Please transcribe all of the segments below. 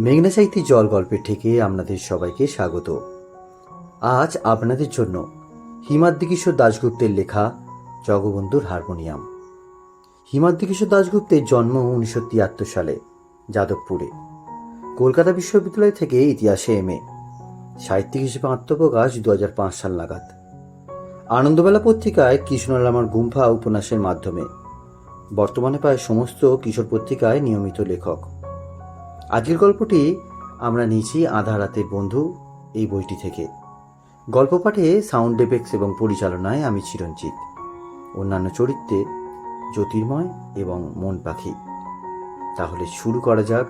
মেঘনা চাইতে জল গল্পের থেকে আপনাদের সবাইকে স্বাগত। আজ আপনাদের জন্য হিমাদ্রি কিশোর দাশগুপ্তের লেখা জগবন্ধুর হারমোনিয়াম। হিমাদ্রি কিশোর দাশগুপ্তের জন্ম 1973 সালে যাদবপুরে। কলকাতা বিশ্ববিদ্যালয় থেকে ইতিহাসে MA, সাহিত্যিক হিসেবে আত্মপ্রকাশ 2005 সাল নাগাদ। আনন্দবেলা পত্রিকায় কৃষ্ণলামার গুম্ফা উপন্যাসের মাধ্যমে বর্তমানে প্রায় সমস্ত কিশোর পত্রিকায় নিয়মিত লেখক। আজকের গল্পটি আমরা নিয়েছি আধা রাতের বন্ধু এই বইটি থেকে। গল্প পাঠে সাউন্ড এফেক্টস এবং পরিচালনায় আমি চিরঞ্জিত, অন্যান্য চরিত্রে জ্যোতির্ময় এবং মন পাখি। তাহলে শুরু করা যাক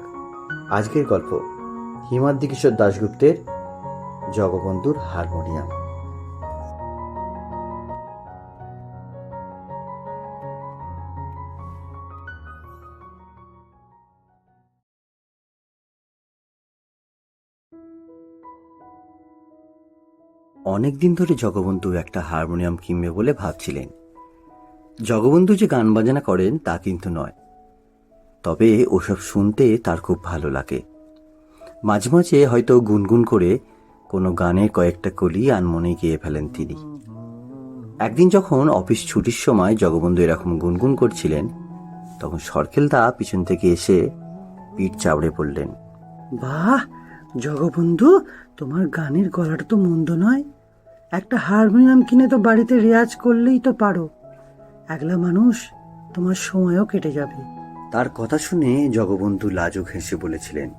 আজকের গল্প, হিমাদ্রি কিশোর দাশগুপ্তের জগবন্ধুর হারমোনিয়াম। অনেকদিন ধরে জগবন্ধু একটা হারমোনিয়াম কিনবে বলে ভাবছিলেন। জগবন্ধু যে গান বাজনা করেন তা কিন্তু নয়, তবে ওসব শুনতে তার খুব ভালো লাগে। মাঝে মাঝে হয়তো গুনগুন করে কোনো গানের কয়েকটা কলি আনমনে গেয়ে ফেলেন তিনি। একদিন যখন অফিস ছুটির সময় জগবন্ধু এরকম গুনগুন করছিলেন, তখন সরকেলদা পিছন থেকে এসে পিঠ চাপড়ে পড়লেন। বাহ জগবন্ধু, তোমার গানের গলাটা তো মন্দ নয়। একটা হারমোনিয়াম কিনে তো বাড়িতে রেয়াজ করলেই তো পারো। একলা মানুষ, তোমার সময়ও কেটে যাবে। তার কথা শুনে জগবন্ধু লাজুক হেসে বলেছিলেন,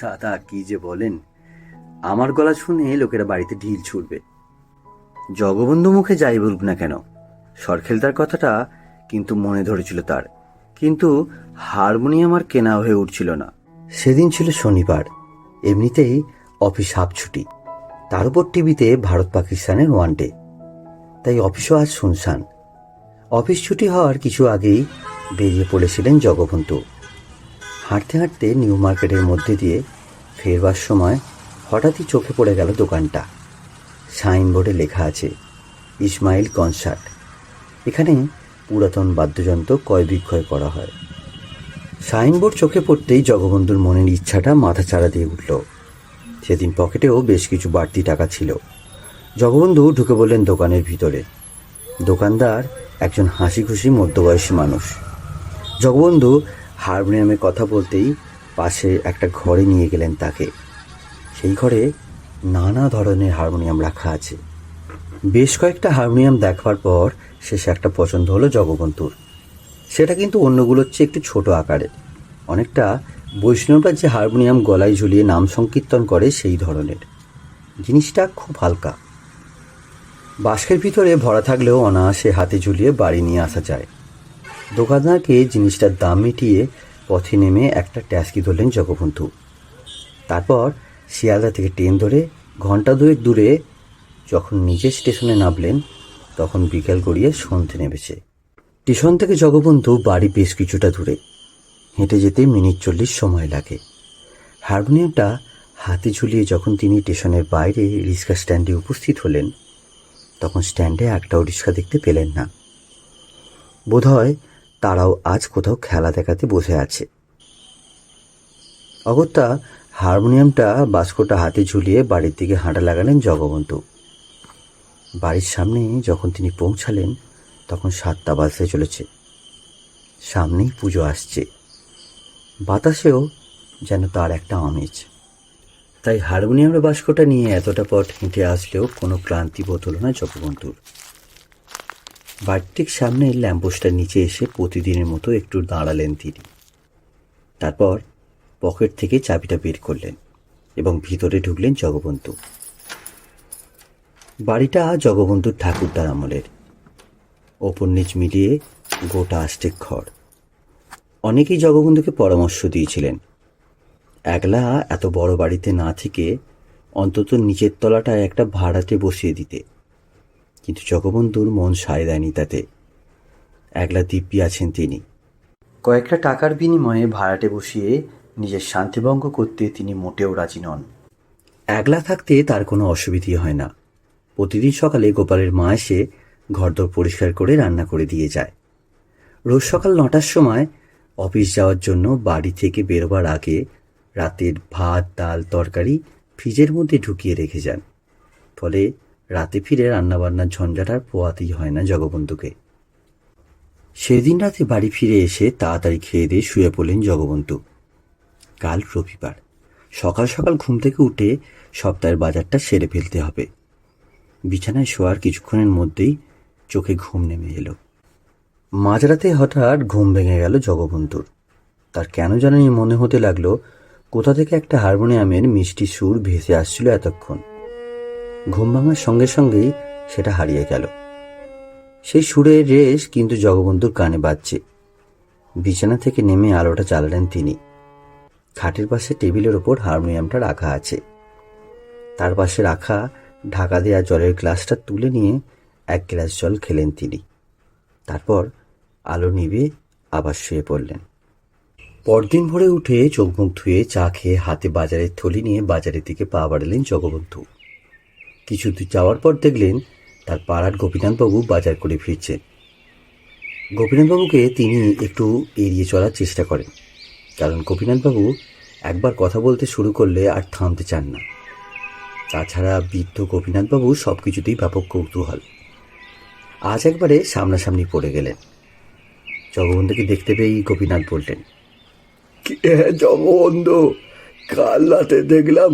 দাদা কি যে বলেন, আমার গলা শুনে লোকেরা বাড়িতে ঢিল ছুড়বে। জগবন্ধু মুখে যাই বলুক না কেন, সরখেলদার কথাটা কিন্তু মনে ধরেছিল তার। কিন্তু হারমোনিয়াম আর কেনা হয়ে উঠছিল না। সেদিন ছিল শনিবার, এমনিতেই অফিস হাফ ছুটি, তার উপর টিভিতে ভারত পাকিস্তানের ওয়ানডে, তাই অফিসও আজ শুনশান। অফিস ছুটি হওয়ার কিছু আগেই বেরিয়ে পড়েছিলেন জগবন্ধু। হাঁটতে হাঁটতে নিউ মার্কেটের মধ্যে দিয়ে ফেরবার সময় হঠাৎই চোখে পড়ে গেল দোকানটা। সাইনবোর্ডে লেখা আছে ইসমাইল কনসার্ট। এখানে পুরাতন বাদ্যযন্ত্র ক্রয় বিক্রয় করা হয়। সাইনবোর্ড চোখে পড়তেই জগবন্ধুর মনের ইচ্ছাটা মাথাচাড়া দিয়ে উঠল। সেদিন পকেটেও বেশ কিছু বাড়তি টাকা ছিল। জগবন্ধু ঢুকে বললেন দোকানের ভিতরে। দোকানদার একজন হাসি খুশি মধ্যবয়সী মানুষ। জগবন্ধু হারমোনিয়ামে কথা বলতেই পাশে একটা ঘরে নিয়ে গেলেন তাকে। সেই ঘরে নানা ধরনের হারমোনিয়াম রাখা আছে। বেশ কয়েকটা হারমোনিয়াম দেখবার পর শেষে একটা পছন্দ হলো জগবন্ধুর। সেটা কিন্তু অন্যগুলোর চেয়ে একটু ছোট আকারে, অনেকটা বৈষ্ণবরা যে হারমোনিয়াম গলায় ঝুলিয়ে নাম সংকীর্তন করে সেই ধরনের। জিনিসটা খুব হালকা, বাস্কের ভিতরে ভরা থাকলেও অনায়াসে হাতে ঝুলিয়ে বাড়ি নিয়ে আসা যায়। দোকানদারকে জিনিসটার দাম মিটিয়ে পথে নেমে একটা ট্যাক্সি ধরলেন জগবন্ধু। তারপর শিয়ালদা থেকে ট্রেন ধরে ঘন্টা দুয়েক দূরে যখন নিজের স্টেশনে নামলেন, তখন বিকেল গড়িয়ে সন্ধে নেমেছে। স্টেশন থেকে জগবন্ধু বাড়ি বেশ কিছুটা দূরে, হেঁটে যেতে মিনিট 40 সময় লাগে। হারমোনিয়ামটা হাতে ঝুলিয়ে যখন তিনি স্টেশনের বাইরে রিক্সা স্ট্যান্ডে উপস্থিত হলেন, তখন স্ট্যান্ডে একটাও রিক্সা দেখতে পেলেন না। বোধহয় তারাও আজ কোথাও খেলা দেখাতে বসে আছে। অগত্যা হারমোনিয়ামটা বাস্কটা হাতে ঝুলিয়ে বাড়ির দিকে হাঁটা লাগালেন জগবন্ধু। বাড়ির সামনে যখন তিনি পৌঁছালেন, তখন 7টা বাজতে চলেছে। সামনেই পুজো আসছে, বাতাসেও যেন তার একটা আমেজ। তাই হারমোনিয়ামের বাস্কটা নিয়ে এতটা পথ হেঁটে আসলেও কোনো ক্লান্তি বোধ হলো না জগবন্ধুর। বাড়ির ঠিক সামনে ল্যাম্পপোস্টের নিচে এসে প্রতিদিনের মতো একটু দাঁড়ালেন তিনি। তারপর পকেট থেকে চাবিটা বের করলেন এবং ভিতরে ঢুকলেন জগবন্ধু। বাড়িটা জগবন্ধুর ঠাকুরদার আমলের, ওপর নিচ মিলিয়ে গোটা আষ্টেক ঘর। অনেকেই জগবন্ধুকে পরামর্শ দিয়েছিলেন, একলা এত বড় বাড়িতে না থেকে অন্তত নিচের তলাটায় একটা ভাড়াটে বসিয়ে দিতে, কিন্তু জগবন্ধুর মন সায় দেয়নি তাতে। একলা দিব্যি আছেন তিনি। কয়েকটা টাকার বিনিময়ে ভাড়াটে বসিয়ে নিজের শান্তিভঙ্গ করতে তিনি মোটেও রাজি নন। একলা থাকতে তার কোনো অসুবিধে হয় না। প্রতিদিন সকালে গোপালের মা এসে ঘরদোর পরিষ্কার করে রান্না করে দিয়ে যায়। রোজ সকাল 9টার সময় অফিস যাওয়ার জন্য বাড়ি থেকে বেরোবার আগে রাতের ভাত ডাল তরকারি ফ্রিজের মধ্যে ঢুকিয়ে রেখে যান। ফলে রাতে ফিরে রান্নাবান্নার ঝঞ্ঝাট আর পোয়াতেই হয় না জগবন্ধুকে। সেদিন রাতে বাড়ি ফিরে এসে তাড়াতাড়ি খেয়ে দিয়ে শুয়ে পড়লেন জগবন্ধু। কাল রবিবার, সকাল সকাল ঘুম থেকে উঠে সপ্তাহের বাজারটা সেরে ফেলতে হবে। বিছানায় শোয়ার কিছুক্ষণের মধ্যেই চোখে ঘুম নেমে এলো। মাঝরাতে হঠাৎ ঘুম ভেঙে গেল জগবন্ধুর। তার কেন জানি মনে হতে লাগলো কোথা থেকে একটা হারমোনিয়ামের মিষ্টি সুর ভেসে আসছিল এতক্ষণ। ঘুম ভাঙার সঙ্গে সঙ্গেই সেটা হারিয়ে গেল। সেই সুরের রেশ কিন্তু জগবন্ধুর কানে বাজছে। বিছানা থেকে নেমে আলোটা জ্বালালেন তিনি। খাটের পাশে টেবিলের ওপর হারমোনিয়ামটা রাখা আছে। তার পাশে রাখা ঢাকা দেওয়া জলের গ্লাসটা তুলে নিয়ে এক গ্লাস জল খেলেন তিনি। তারপর আলো নিভে আবার শুয়ে পড়লেন। পরদিন ভোরে উঠে চোখ মুখ ধুয়ে চা খেয়ে হাতে বাজারের থলি নিয়ে বাজারের দিকে পা বাড়ালেন জগবন্ধু। কিছু দূর যাওয়ার পর দেখলেন তার পাড়ার গোপীনাথবাবু বাজার করে ফিরছেন। গোপীনাথবাবুকে তিনি একটু এড়িয়ে চলার চেষ্টা করেন, কারণ গোপীনাথবাবু একবার কথা বলতে শুরু করলে আর থামতে চান না। তাছাড়া বৃদ্ধ গোপীনাথবাবু সব কিছুতেই ব্যাপক কৌতূহল। আজ একবারে সামনাসামনি পড়ে গেলেন। জগবন্ধুকে দেখতে পেয়েই গোপীনাথ বললেন, কে জগবন্ধু, কাল রাতে দেখলাম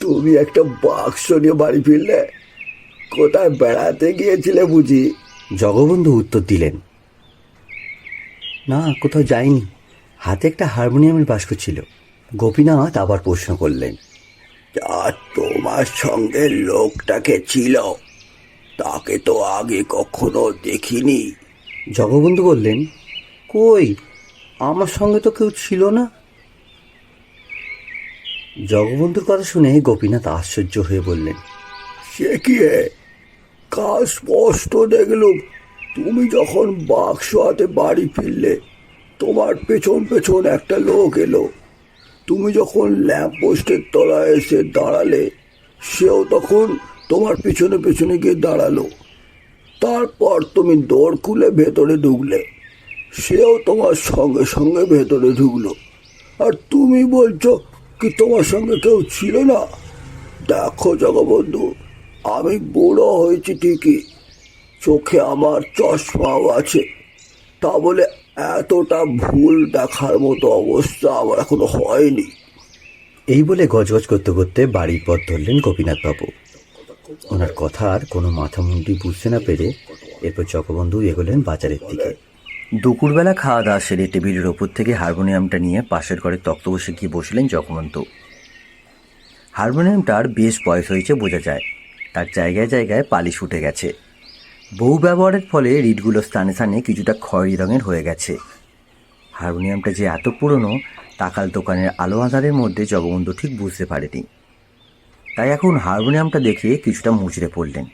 তুমি একটা বাক্স নিয়ে বাড়ি ফিরলে। কোথায় বেড়াতে গিয়েছিলে বুঝি? জগবন্ধু উত্তর দিলেন, না, কোথাও যায়নি, হাতে একটা হারমোনিয়ামের বাক্স ছিল। গোপীনাথ আবার প্রশ্ন করলেন, আর তোমার সঙ্গে লোকটাকে ছিল, তাকে তো আগে কখনো দেখিনি। জগবন্ধু বললেন, কই, আমার সঙ্গে তো কেউ ছিল না। জগবন্ধুর কথা শুনে গোপীনাথ আশ্চর্য হয়ে বললেন, সে কি হে, কাল স্পষ্ট দেখলুম তুমি যখন বাক্স হাতে বাড়ি ফিরলে তোমার পেছন পেছন একটা লোক এলো। তুমি যখন ল্যাম্পপোস্টের তলায় এসে দাঁড়ালে সেও তখন তোমার পেছনে পেছনে গিয়ে দাঁড়ালো। তারপর তুমি দৌড় খুলে ভেতরে ঢুকলে, সেও তোমার সঙ্গে সঙ্গে ভেতরে ঢুকলো। আর তুমি বলছো কি তোমার সঙ্গে কেউ ছিল না? দেখো জগবন্ধু, আমি বুড়ো হয়েছি ঠিকই, চোখে আমার চশমাও আছে, তা বলে এতটা ভুল দেখার মতো অবস্থা আমার এখনো হয়নি। এই বলে গজগজ করতে করতে বাড়ির পথ ধরলেন গোপীনাথবাবু। ওনার কথার কোনো মাথা মুন্ডি বুঝতে না পেরে এরপর জগবন্ধু এগোলেন বাজারের দিকে। দুপুরবেলা খাওয়া দাওয়া সেরে টেবিলের ওপর থেকে হারমোনিয়ামটা নিয়ে পাশের ঘরে তক্ত বসে গিয়ে বসলেন জগবন্ধু। হারমোনিয়ামটার বেশ বয়স হয়েছে বোঝা যায়। তার জায়গায় জায়গায় পালিশ উঠে গেছে। বহু ব্যবহারের ফলে রিডগুলো স্থানে স্থানে কিছুটা খয়েরি রঙের হয়ে গেছে। হারমোনিয়ামটা যে এত পুরনো তা কাল দোকানের আলো আঁধারের মধ্যে জগবন্ধু ঠিক বুঝতে পারেনি। তাই এখন হারমোনিয়ামটা দেখে কিছুটা মুচড়ে পড়লেন।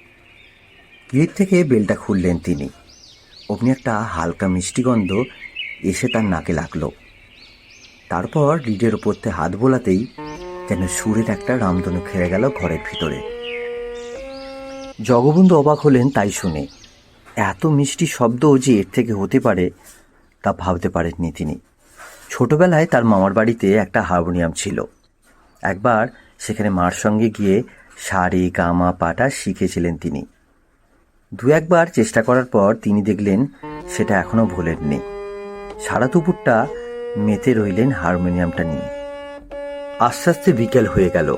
ক্লিপ থেকে বেলটা খুললেন তিনি। অমনি একটা হালকা মিষ্টি গন্ধ এসে তার নাকে লাগলো। তারপর লিডের ওপর থেকে হাত বোলাতেই যেন সুরের একটা রামধনু খেলে গেল ঘরের ভিতরে। জগবন্ধু অবাক হলেন তাই শুনে। এত মিষ্টি শব্দ যে এর থেকে হতে পারে তা ভাবতে পারেননি তিনি। ছোটবেলায় তার মামার বাড়িতে একটা হারমোনিয়াম ছিল। একবার সেখানে মার সঙ্গে গিয়ে সারে গামা পাটা শিখেছিলেন তিনি। দু একবার চেষ্টা করার পর তিনি দেখলেন সেটা এখনো ভোলেননি। সারা দুপুরটা মেতে রইলেন হারমোনিয়ামটা নিয়ে। আস্তে আস্তে বিকেল হয়ে গেল।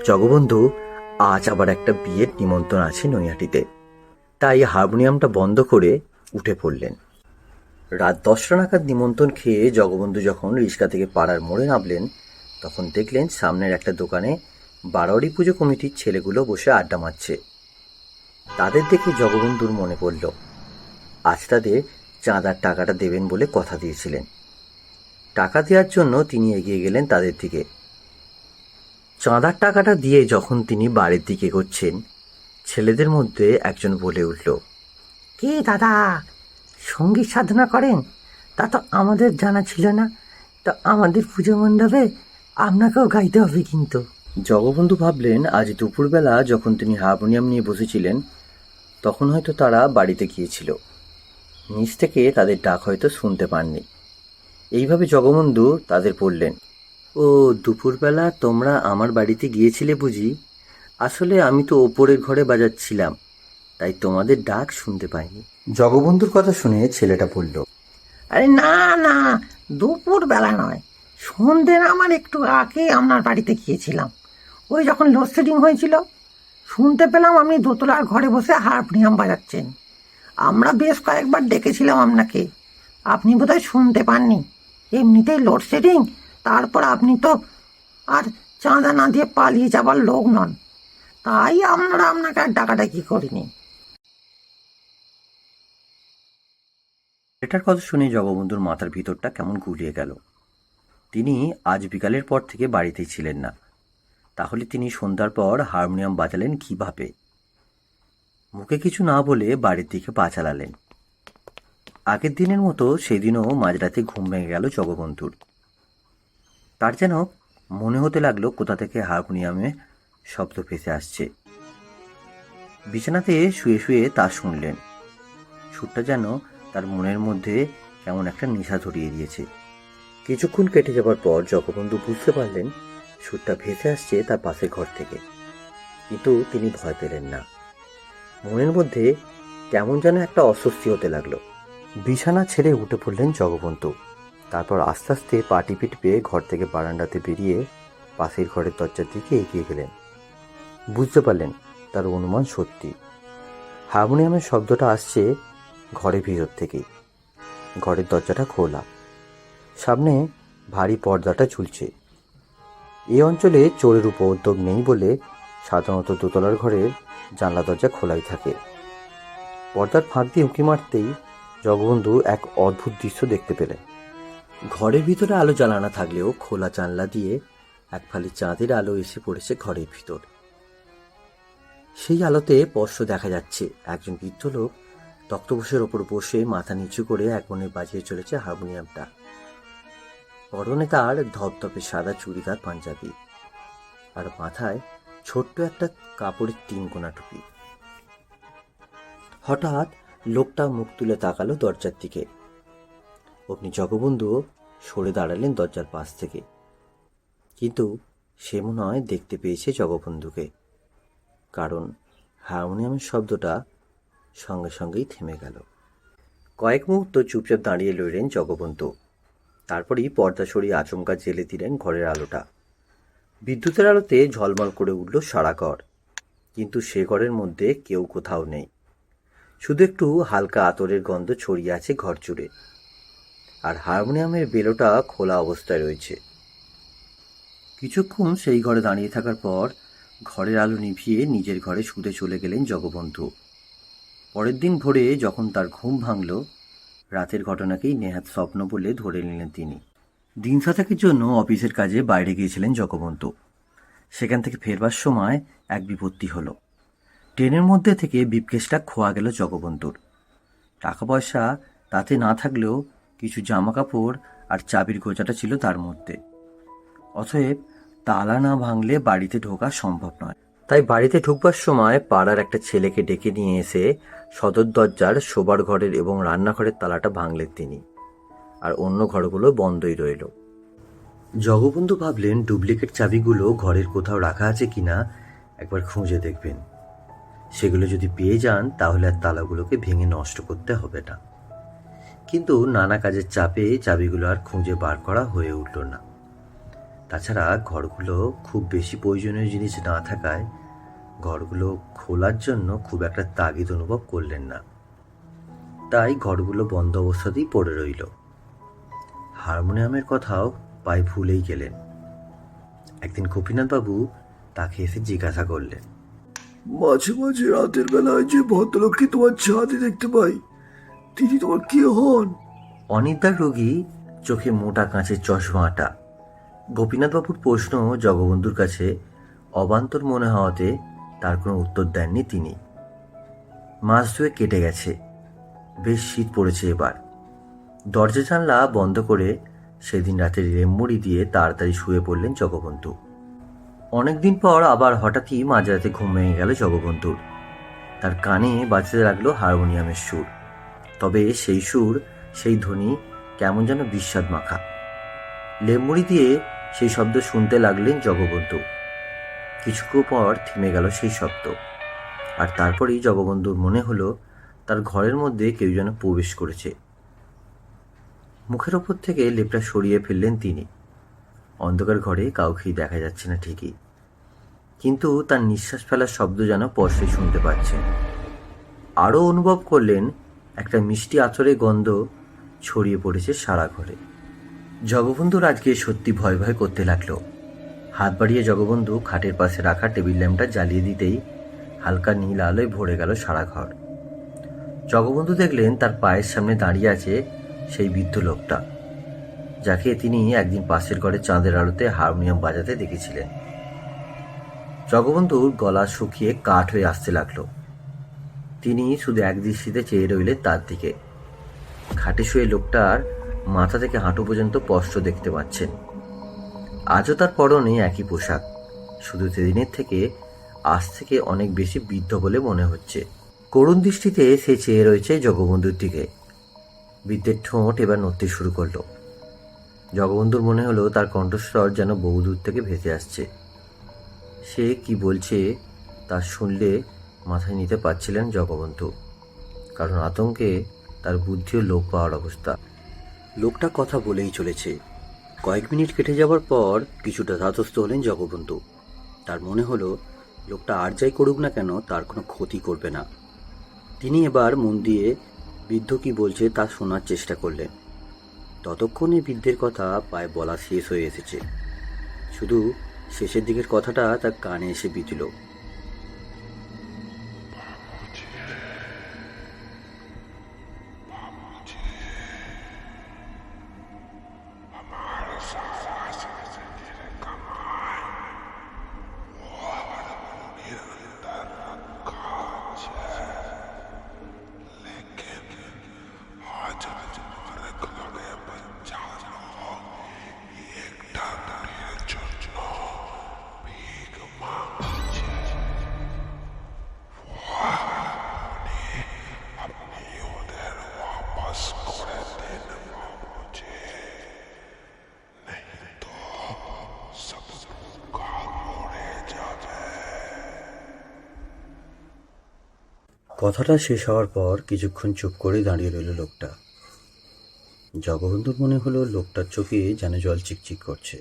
জগবন্ধু আজ আবার একটা বিয়ের নিমন্ত্রণ আছে নৈহাটিতে, তাই হারমোনিয়ামটা বন্ধ করে উঠে পড়লেন। রাত 10টা নাগাদ নিমন্ত্রণ খেয়ে জগবন্ধু যখন রিক্সা থেকে পাড়ার মোড়ে নামলেন তখন দেখলেন সামনের একটা দোকানে বারোয়ারি পুজো কমিটির ছেলেগুলো বসে আড্ডা মারছে। তাদের দেখে জগবন্ধুর মনে পড়ল আজ তাদের চাঁদার টাকাটা দেবেন বলে কথা দিয়েছিলেন। টাকা দেওয়ার জন্য তিনি এগিয়ে গেলেন তাদের দিকে। চাঁদার টাকাটা দিয়ে যখন তিনি বাড়ির দিকে এগোচ্ছেন ছেলেদের মধ্যে একজন বলে উঠল, কে দাদা, সঙ্গীত সাধনা করেন? তা তো আমাদের জানা ছিল না। তো আমাদের পুজো মণ্ডপে আপনাকেও গাইতে হবে কিন্তু। জগবন্ধু ভাবলেন আজ দুপুরবেলা যখন তিনি হারমোনিয়াম নিয়ে বসেছিলেন তখন হয়তো তারা বাড়িতে গিয়েছিল। নিচ থেকে তাদের ডাক হয়তো শুনতে পাননি। এইভাবে জগবন্ধু তাদের বললেন, ও, দুপুরবেলা তোমরা আমার বাড়িতে গিয়েছিলে বুঝি? আসলে আমি তো ওপরের ঘরে বাজাচ্ছিলাম, তাই তোমাদের ডাক শুনতে পাইনি। জগবন্ধুর কথা শুনে ছেলেটা বলল, আরে না না, দুপুর বেলা নয়, সন্ধ্যের আমার একটু আগে আপনার বাড়িতে গিয়েছিলাম। ওই যখন লোডশেডিং হয়েছিল, শুনতে পেলাম আপনি দোতলার ঘরে বসে হারমোনিয়াম বাজাচ্ছেন। আমরা বেশ কয়েকবার ডেকেছিলাম আপনাকে, আপনি বোধহয় শুনতে পাননি। এমনিতেই লোডশেডিং, তারপর আপনি তো আর চাঁদা না দিয়ে পালিয়ে যাবার লোক নন, তাই আমরা আপনাকে আর ডাকাডাকি করিনি। এটার কথা শুনে জগবন্ধুর মাথার ভিতরটা কেমন গুলিয়ে গেল। তিনি আজ বিকালের পর থেকে বাড়িতেই ছিলেন না। তাহলে তিনি সন্ধ্যার পর হারমোনিয়াম বাজালেন কিভাবে? মুখে কিছু না বলে বাড়ির দিকে পা চালালেন। আগের দিনের মতো সেদিনও মাঝরাতে ঘুম ভেঙে গেল জগবন্ধুর। তার যেন মনে হতে লাগলো কোথা থেকে হারমোনিয়ামে শব্দ ভেসে আসছে। বিছানাতে শুয়ে শুয়ে তা শুনলেন। সুরটা যেন তার মনের মধ্যে কেমন একটা নেশা ধরিয়ে দিয়েছে। কিছুক্ষণ কেটে যাবার পর জগবন্ধু বুঝতে পারলেন সুরটা ভেসে আসছে তার পাশের ঘর থেকে। কিন্তু তিনি ভয় পেলেন না। মনের মধ্যে কেমন যেন একটা অস্বস্তি হতে লাগলো। বিছানা ছেড়ে উঠে পড়লেন জগবন্ধু। তারপর আস্তে আস্তে পা টিপে টিপে ঘর থেকে বারান্দাতে বেরিয়ে পাশের ঘরের দরজার দিকে এগিয়ে গেলেন। বুঝতে পারলেন তার অনুমান সত্যি। হারমোনিয়ামের শব্দটা আসছে ঘরের ভিতর থেকেই। ঘরের দরজাটা খোলা, সামনে ভারী পর্দাটা ঝুলছে। এই অঞ্চলে চোরের উপদ্রব নেই বলে সাধারণত দোতলার ঘরের জানলা দরজা খোলাই থাকে। পর্দার ফাঁক দিয়ে উঁকি মারতেই জগবন্ধু এক অদ্ভুত দৃশ্য দেখতে পেলেন। ঘরের ভিতরে আলো জ্বালানো থাকলেও খোলা জানলা দিয়ে এক ফালি চাঁদের আলো এসে পড়েছে ঘরের ভিতর। সেই আলোতে স্পষ্ট দেখা যাচ্ছে একজন বৃদ্ধ লোক তক্তপোষের ওপর বসে মাথা নিচু করে এক মনে বাজিয়ে চলেছে হারমোনিয়ামটা। পরনে তার ধপধপে সাদা চুড়িদার পাঞ্জাবি, আর মাথায় ছোট্ট একটা কাপড়ের 3 কোনা টুপি। হঠাৎ লোকটা মুখ তুলে তাকালো দরজার দিকে। অমনি জগবন্ধু সরে দাঁড়ালেন দরজার পাশ থেকে। কিন্তু সে মনে হয় দেখতে পেয়েছে জগবন্ধুকে, কারণ হারমোনিয়ামের শব্দটা সঙ্গে সঙ্গেই থেমে গেল। কয়েক মুহূর্ত চুপচাপ দাঁড়িয়ে রইলেন জগবন্ধু। তারপরেই পর্দা সরিয়ে আচমকা জ্বেলে দিলেন ঘরের আলোটা। বিদ্যুতের আলোতে ঝলমল করে উঠল সারা ঘর, কিন্তু সে ঘরের মধ্যে কেউ কোথাও নেই। শুধু একটু হালকা আতরের গন্ধ ছড়িয়ে আছে ঘর জুড়ে, আর হারমোনিয়ামের বেলোটা খোলা অবস্থায় রয়েছে। কিছুক্ষণ সেই ঘরে দাঁড়িয়ে থাকার পর ঘরের আলো নিভিয়ে নিজের ঘরে শুতে চলে গেলেন জগবন্ধু। পরের দিন ভোরে যখন তার ঘুম ভাঙল, রাতের ঘটনাকেই নেহাত স্বপ্ন বলে ধরে নিলেন তিনি। দিন সাতেকের জন্য অফিসের কাজে বাইরে গিয়েছিলেন জগবন্ধু। সেখান থেকে ফেরবার সময় এক বিপত্তি হলো। ট্রেনের মধ্যে থেকে ব্রিফকেসটা খোয়া গেল জগবন্ধুর। টাকা পয়সা তাতে না থাকলেও কিছু জামা কাপড় আর চাবির গোছাটা ছিল তার মধ্যে। অতএব তালা না ভাঙলে বাড়িতে ঢোকা সম্ভব নয়। তাই বাড়িতে ঢুকবার সময় পাড়ার একটা ছেলেকে ডেকে নিয়ে এসে সদর দরজার শোবার ঘরের এবং রান্নাঘরের তালাটা ভাঙলেন তিনি, আর অন্য ঘরগুলো বন্ধই রইল। জগবন্ধু ভাবলেন ডুপ্লিকেট চাবিগুলো ঘরের কোথাও রাখা আছে কিনা একবার খুঁজে দেখবেন। সেগুলো যদি পেয়ে যান তাহলে আর তালাগুলোকে ভেঙে নষ্ট করতে হবে না। কিন্তু নানা কাজের চাপে চাবিগুলো আর খুঁজে বার করা হয়ে উঠল না। তাছাড়া ঘরগুলো খুব বেশি প্রয়োজনীয় জিনিস না থাকায় ঘরগুলো খোলার জন্য খুব একটা তাগিদ অনুভব করলেন না। তাই ঘরগুলো বন্ধ অবস্থাতেই পড়ে রইল। হারমোনিয়ামের কথাও প্রায় ভুলেই গেলেন। একদিন গোপীনাথবাবু তাকে এসে জিজ্ঞাসা করলেন, মাঝে মাঝে রাতের বেলায় যে ভদ্রলোককে তোমার ছাদে দেখতে পাই, তিনি তোমার কে হন? অনিদ্রার রোগী, চোখে মোটা কাঁচের চশমাটা। গোপীনাথবাবুর প্রশ্ন জগবন্ধুর কাছে অবান্তর মনে হওয়াতে তার কোনো উত্তর দেননি তিনি। মাস 2 কেটে গেছে, বেশ শীত পড়েছে এবার। দরজা জানলা বন্ধ করে সেদিন রাতে রেমমড়ি দিয়ে তাড়াতাড়ি শুয়ে পড়লেন জগবন্ধু। অনেকদিন পর আবার হঠাৎই মাঝরাতে ঘুম ভেঙে গেল জগবন্ধুর। তার কানে বাজতে লাগলো হারমোনিয়ামের সুর। তবে সেই সুর, সেই ধ্বনি কেমন যেন বিস্বাদ মাখা। লেমমড়ি দিয়ে সেই শব্দ শুনতে লাগলেন জগবন্ধু। কিছুক্ষণ পর থেমে গেল সেই শব্দ, আর তারপরেই জগবন্ধুর মনে হলো তার ঘরের মধ্যে কেউ যেন প্রবেশ করেছে। মুখের ওপর থেকে লেপটা সরিয়ে ফেললেন তিনি। অন্ধকার ঘরে কাউকেই দেখা যাচ্ছে না ঠিকই, কিন্তু তার নিঃশ্বাস ফেলার শব্দ যেন স্পষ্ট শুনতে পাচ্ছেন। আরও অনুভব করলেন একটা মিষ্টি আঁচড়ের গন্ধ ছড়িয়ে পড়েছে সারা ঘরে। জগবন্ধুর আজকে সত্যি ভয় ভয় করতে লাগলো। হাত বাড়িয়ে জগবন্ধু খাটের পাশে রাখা টেবিল ল্যাম্পটা জ্বালিয়ে দিতেই হালকা নীল আলোয় ভরে গেল সারা ঘর। জগবন্ধু দেখলেন তার পায়ের সামনে দাঁড়িয়ে আছে সেই বৃদ্ধ লোকটা, যাকে তিনি একদিন পাশের ঘরে চাঁদের আলোতে হারমোনিয়াম বাজাতে দেখেছিলেন। জগবন্ধুর গলা শুকিয়ে কাঠ হয়ে আসতে লাগলো। তিনি শুধু এক দৃষ্টিতে চেয়ে রইলেন তার দিকে। খাটে শুয়ে লোকটার মাথা থেকে হাঁটু পর্যন্ত স্পষ্ট দেখতে পাচ্ছেন। আজও তার পরনে একই পোশাক, শুধু সেদিনের থেকে আজ থেকে অনেক বেশি বৃদ্ধ বলে মনে হচ্ছে। করুণ দৃষ্টিতে সে চেয়ে রয়েছে জগবন্ধুর দিকে। বৃদ্ধের ঠোঁট এবার নড়তে শুরু করলো। জগবন্ধুর মনে হলো তার কণ্ঠস্বর যেন বহুদূর থেকে ভেসে আসছে। সে কি বলছে তা শুনলে মাথায় নিতে পারছিলেন জগবন্ধু, কারণ আতঙ্কে তার বুদ্ধিও লোপ পাওয়ার অবস্থা। লোকটা কথা বলেই চলেছে। কয়েক মিনিট কেটে যাবার পর কিছুটা ধাতস্থ হলেন জগবন্ধু। তার মনে হলো লোকটা আর যাই করুক না কেন তার কোনো ক্ষতি করবে না। তিনি এবার মন দিয়ে বৃদ্ধ কি বলছে তা শোনার চেষ্টা করলেন। ততক্ষণে বৃদ্ধের কথা প্রায় বলা শেষ হয়ে এসেছে, শুধু শেষের দিকের কথাটা তার কানে এসে বিঁধল। কথাটা শেষ হওয়ার পর কিছুক্ষণ চুপ করে দাঁড়িয়ে রইল লোকটা। জগবন্ধুর মনে হলো লোকটার চোখে যেন জল চিকচিক করছে।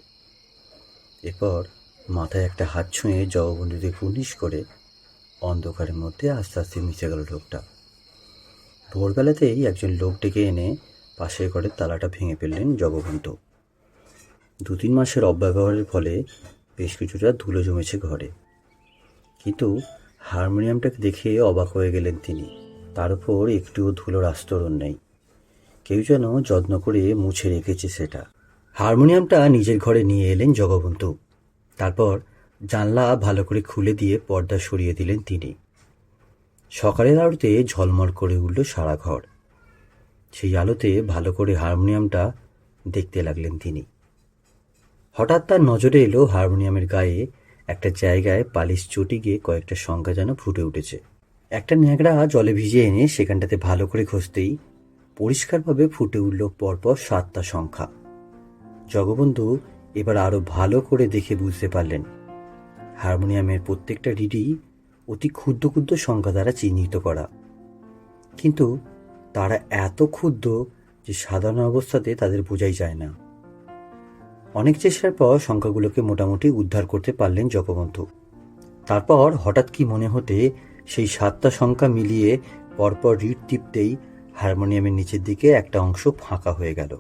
এরপর মাথায় একটা হাত ছুঁয়ে জগবন্ধুকে কুর্নিশ করে অন্ধকারের মধ্যে আস্তে আস্তে মিশে গেল লোকটা। ভোরবেলাতেই একজন লোক ডেকে এনে পাশের ঘরের তালাটা ভেঙে ফেললেন জগবন্ধু। 2-3 মাসের অব্যবহারের ফলে বেশ কিছুটা ধুলো জমেছে ঘরে, কিন্তু হারমোনিয়ামটাকে দেখে অবাক হয়ে গেলেন তিনি। তার উপর একটুও ধুলোর আস্তরণ নেই, কেউ যেন যত্ন করে মুছে রেখেছে সেটা। হারমোনিয়ামটা নিজের ঘরে নিয়ে এলেন জগবন্ধু। তারপর জানলা ভালো করে খুলে দিয়ে পর্দা সরিয়ে দিলেন তিনি। সকালের আলোতে ঝলমল করে উঠল সারা ঘর। সেই আলোতে ভালো করে হারমোনিয়ামটা দেখতে লাগলেন তিনি। হঠাৎ তার নজরে এলো হারমোনিয়ামের গায়ে একটা জায়গায় পালিশ চটি গিয়ে কয়েকটা সংখ্যা যেন ফুটে উঠেছে। একটা ন্যাকড়া জলে ভিজিয়ে এনে সেখানটাতে ভালো করে ঘষতেই পরিষ্কারভাবে ফুটে উঠল পরপর 7টা সংখ্যা। জগবন্ধু এবার আরো ভালো করে দেখে বুঝতে পারলেন হারমোনিয়ামের প্রত্যেকটা রিডই অতি ক্ষুদ্র ক্ষুদ্র সংখ্যা দ্বারা চিহ্নিত করা, কিন্তু তারা এত ক্ষুদ্র যে সাধারণ অবস্থাতে তাদের বোঝাই যায় না। অনেক চেষ্টার পর সংখ্যাগুলোকে মোটামুটি উদ্ধার করতে পারলেন জগবন্ধু। তারপর হঠাৎ কি মনে হতে সেই 7টা সংখ্যা মিলিয়ে পরপর রিড টিপতেই হারমোনিয়ামের নিচের দিকে একটা অংশ ফাঁকা হয়ে গেল।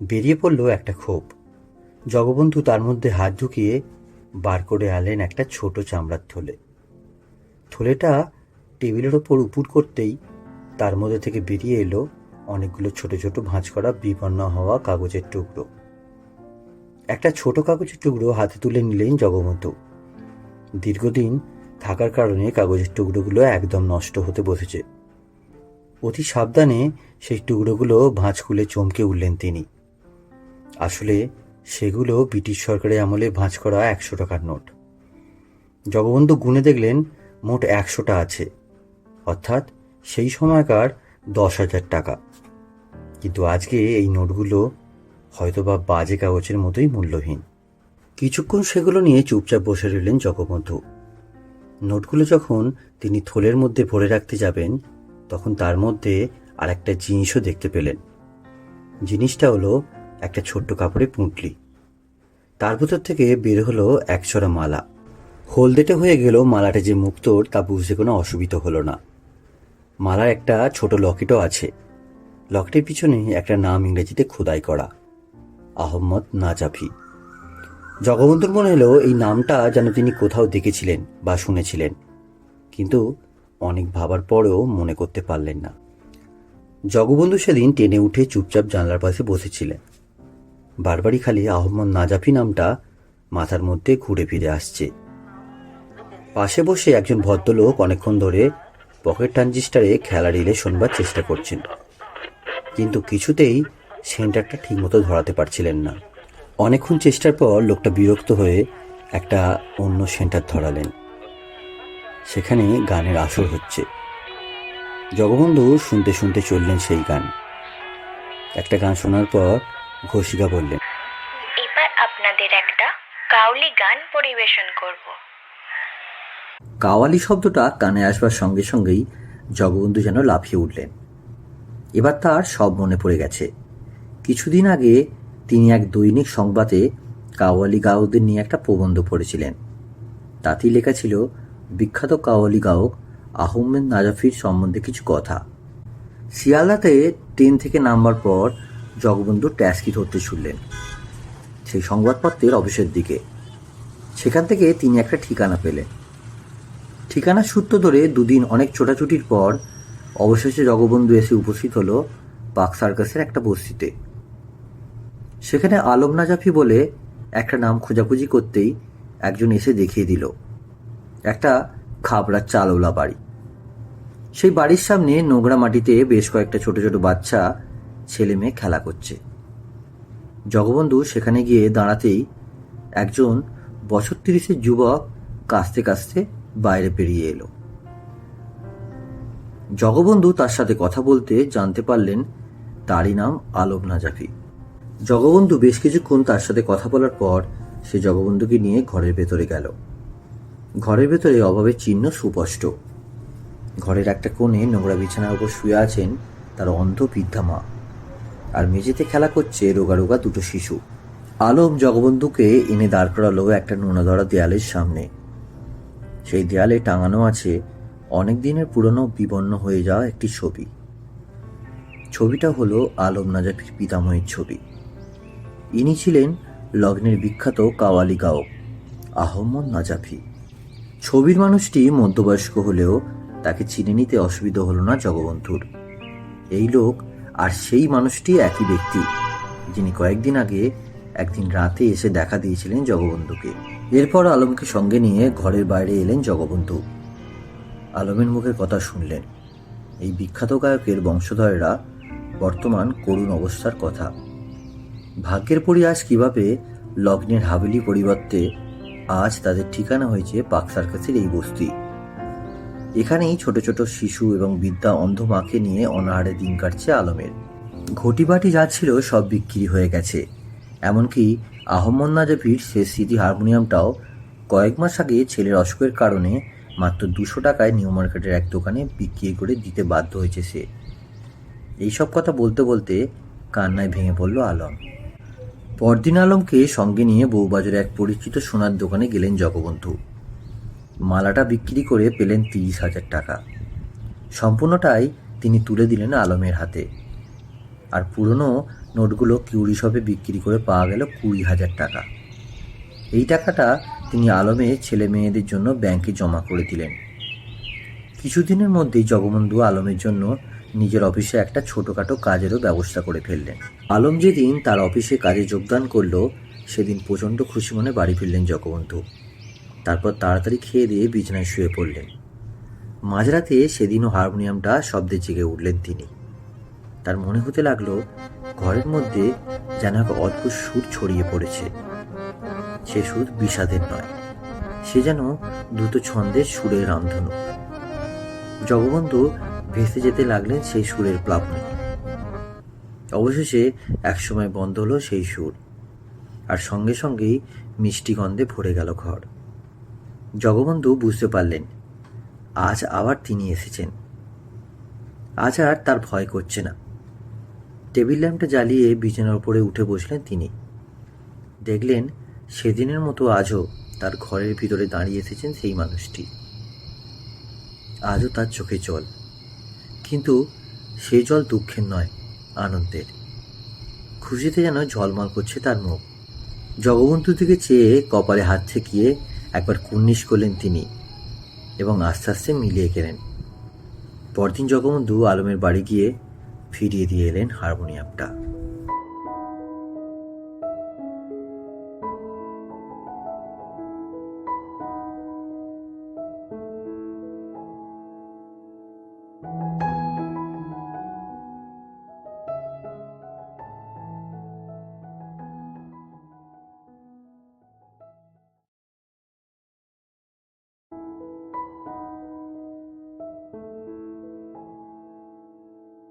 বেরিয়ে পড়ল একটা খোপ। জগবন্ধু তার মধ্যে হাত ঢুকিয়ে বার করে আনলেন একটা ছোট চামড়ার থলে। থলেটা টেবিলের ওপর উপুড় করতেই তার মধ্যে থেকে বেরিয়ে এলো অনেকগুলো ছোট ছোট ভাঁজ করা বিবর্ণ হওয়া কাগজের টুকরো। একটা ছোট কাগজের টুকরো হাতে তুলে নিলেন জগবন্ধু। দীর্ঘদিন থাকার কারণে কাগজের টুকরোগুলো একদম নষ্ট হতে বসেছে। অতি সাবধানে সেই টুকরোগুলো ভাঁজ খুলে চমকে উঠলেন তিনি। আসলে সেগুলো ব্রিটিশ সরকারের আমলে ভাঁজ করা 100 টাকার নোট। জগবন্ধু গুনে দেখলেন মোট 100টা আছে, অর্থাৎ সেই সময়কার 10,000 টাকা। কিন্তু আজকে এই নোটগুলো হয়তোবা বাজে কাগজের মতোই মূল্যহীন। কিছুক্ষণ সেগুলো নিয়ে চুপচাপ বসে রইলেন জগবন্ধু। নোটগুলো যখন তিনি থলের মধ্যে ভরে রাখতে যাবেন, তখন তার মধ্যে আর একটা জিনিসও দেখতে পেলেন। জিনিসটা হলো একটা ছোট্ট কাপড়ে পুঁটলি। তার ভেতর থেকে বের হলো একছড়া মালা। হলদেটে হয়ে গেল মালাটা যে মুক্তোর তা বুঝতে কোনো অসুবিধা হলো না। মালার একটা ছোট লকেটও আছে। লকেটের পিছনে একটা নাম ইংরেজিতে খোদাই করা, আহম্মদ নাজাফি। জগবন্ধুর মনে হলো এই নামটা যেন তিনি কোথাও দেখেছিলেন বা শুনেছিলেন, কিন্তু অনেক ভাবার পরেও মনে করতে পারলেন না। জগবন্ধু সেদিন টেনে উঠে চুপচাপ জানলার পাশে বসেছিলেন। বারবারই খালি আহম্মদ নাজাফি নামটা মাথার মধ্যে ঘুরে ফিরে আসছে। পাশে বসে একজন ভদ্রলোক অনেকক্ষণ ধরে পকেট ট্রানজিস্টারে খেলা রিলে শোনবার চেষ্টা করছেন, কিন্তু কিছুতেই সেন্টারটা ঠিকমতো ধরাতে পারছিলেন না। অনেকক্ষণ চেষ্টার পর লোকটা বিরক্ত হয়ে একটা অন্য সেন্টার ধরালেন। সেখানে গানের আসর হচ্ছে। জগবন্ধু শুনতে শুনতে চললেন সেই গান। একটা গান শোনার পর ঘোষিকা বললেন, এবার আপনাদের একটা কাউলি গান পরিবেশন করব। কাওয়ালি শব্দটা কানে আসবার সঙ্গে সঙ্গেই জগবন্ধু যেন লাফিয়ে উঠলেন। এবার তার সব মনে পড়ে গেছে। কিছুদিন আগে তিনি এক দৈনিক সংবাদে কাওয়ালি গায়কদের নিয়ে একটা প্রবন্ধ পড়েছিলেন। তাতেই লেখা ছিল বিখ্যাত কাওয়ালি গায়ক আহমেদ নাজাফির সম্বন্ধে কিছু কথা। শিয়ালদাতে ট্রেন থেকে নামবার পর জগবন্ধু ট্যাক্সি ধরতে ছুটলেন সেই সংবাদপত্রের অফিসের দিকে। সেখান থেকে তিনি একটা ঠিকানা পেলেন। ঠিকানার সূত্র ধরে দুদিন অনেক ছোটাছুটির পর অবশেষে জগবন্ধু এসে উপস্থিত হলো পাক সার্কাসের একটা বস্তিতে। সেখানে আলম নাজাফি বলে একটা নাম খোঁজাখুঁজি করতেই একজন এসে দেখিয়ে দিল একটা খাবড়ার চালওলা বাড়ি। সেই বাড়ির সামনে নোংরা মাটিতে বেশ কয়েকটা ছোট ছোট বাচ্চা ছেলে মেয়ে খেলা করছে। জগবন্ধু সেখানে গিয়ে দাঁড়াতেই একজন বছর 30-এর যুবক কাস্তে কাস্তে বাইরে পেরিয়ে এলো। জগবন্ধু তার সাথে কথা বলতে জানতে পারলেন তারই নাম আলম নাজাফি। জগবন্ধু বেশ কিছুক্ষণ তার সাথে কথা বলার পর সে জগবন্ধুকে নিয়ে ঘরের ভেতরে গেল। ঘরের ভেতরে অভাবের চিহ্ন সুস্পষ্ট। ঘরের একটা কোণে নোংরা বিছানার উপর শুয়ে আছেন তার অন্ধ বৃদ্ধা মা, আর মেঝেতে খেলা করছে রোগা রোগা দুটো শিশু। আলম জগবন্ধুকে এনে দাঁড় করালো একটা নোনা ধরা দেয়ালের সামনে। সেই দেয়ালে টাঙানো আছে অনেক দিনের পুরনো বিবর্ণ হয়ে যাওয়া একটি ছবি। ছবিটা হলো আলম নাজাফির পিতামহীর ছবি। ইনি ছিলেন লগ্নের বিখ্যাত কাওয়ালি গায়ক আহম্মদ নাজাফি। ছবির মানুষটি মধ্যবয়স্ক হলেও তাকে চিনে নিতে অসুবিধা হলো না জগবন্ধুর। এই লোক আর সেই মানুষটি একই ব্যক্তি, যিনি কয়েকদিন আগে একদিন রাতে এসে দেখা দিয়েছিলেন জগবন্ধুকে। এরপর আলমকে সঙ্গে নিয়ে ঘরের বাইরে এলেন জগবন্ধু। আলমের মুখের কথা শুনলেন এই বিখ্যাত গায়কের বংশধরেরা বর্তমান করুণ অবস্থার কথা। ভাগ্যের পরিহাস কিভাবে লগ্নের হাভেলি পরিবর্তে আজ তাদের ঠিকানা হয়েছে পাক সার্কাসের এই বস্তি। এখানেই ছোট ছোট শিশু এবং বৃদ্ধা অন্ধ মাকে নিয়ে অনাহারে দিন কাটছে আলমের। ঘটিবাটি যা ছিল সব বিক্রি হয়ে গেছে, এমনকি আহম্মদ নাজাফির শেষ স্মৃতি হারমোনিয়ামটাও কয়েক মাস আগে ছেলের অসুখের কারণে মাত্র 200 টাকায় নিউ মার্কেটের এক দোকানে বিক্রি করে দিতে বাধ্য হয়েছে সে। এইসব কথা বলতে বলতে কান্নায় ভেঙে পড়ল আলম। পরদিন আলমকে সঙ্গে নিয়ে বউবাজারে এক পরিচিত সোনার দোকানে গেলেন জগবন্ধু। মালাটা বিক্রি করে পেলেন 30,000 টাকা। সম্পূর্ণটাই তিনি তুলে দিলেন আলমের হাতে। আর পুরনো নোটগুলো কিউরি শপে বিক্রি করে পাওয়া গেল 20,000 টাকা। এই টাকাটা তিনি আলমের ছেলে মেয়েদের জন্য ব্যাংকে জমা করে দিলেন। কিছুদিনের মধ্যেই জগবন্ধু আলমের জন্য নিজের অফিসে একটা ছোটোখাটো কাজেরও ব্যবস্থা করে ফেললেন। আলম যেদিন তার অফিসে কাজে যোগদান করলো সেদিন প্রচণ্ড খুশি মনে বাড়ি ফিরলেন জগবন্ধু। তারপর তাড়াতাড়ি খেয়ে দিয়ে বিছানায় শুয়ে পড়লেন। মাঝরাতে সেদিনও হারমোনিয়ামটা শব্দে জেগে উঠলেন তিনি। তার মনে হতে লাগলো ঘরের মধ্যে যেন এক অদ্ভুত সুর ছড়িয়ে পড়েছে। সে সুর বিষাদের নয়, সে যেন দ্রুত ছন্দের সুরের রামধনু। জগবন্ধু ভেসে যেতে লাগলেন সেই সুরের প্লাবনে। অবশেষে একসময় বন্ধ হলো সেই সুর, আর সঙ্গে সঙ্গেই মিষ্টি গন্ধে ভরে গেল ঘর। জগবন্ধু বুঝতে পারলেন আজ আবার তিনি এসেছেন। আজ আর তার ভয় করছে না। টেবিল ল্যাম্পটা জ্বালিয়ে বিছানার উপরে উঠে বসলেন তিনি। দেখলেন সেদিনের মতো আজও তার ঘরের ভিতরে দাঁড়িয়ে এসেছেন সেই মানুষটি। আজও তার চোখে জল, কিন্তু সেই জল দুঃখের নয়, আনন্দের। খুশিতে যেন ঝলমল করছে তার মুখ। জগবন্ধুর দিকে চেয়ে কপালে হাত ঠেকিয়ে একবার কুর্নিশ করলেন তিনি এবং আস্তে আস্তে মিলিয়ে গেলেন। পরদিন জগবন্ধু আলমের বাড়ি গিয়ে ফিরিয়ে দিয়ে এলেন হারমোনিয়ামটা।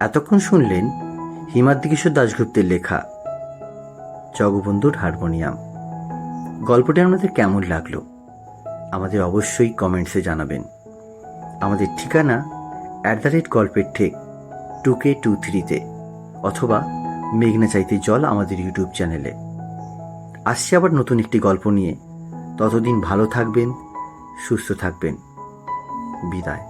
এতক্ষণ শুনলেন হিমাদ্রিকিশোর দাশগুপ্তের লেখা জগবন্ধুর হারমোনিয়াম। গল্পটি আপনাদের কেমন লাগলো আমাদের অবশ্যই কমেন্টসে জানাবেন। আমাদের ঠিকানা @গল্পের ঠেক 2K23-তে অথবা মেঘনা চাইতে জল আমাদের ইউটিউব চ্যানেলে। আসছি আবার নতুন একটি গল্প নিয়ে। ততদিন ভালো থাকবেন, সুস্থ থাকবেন। বিদায়।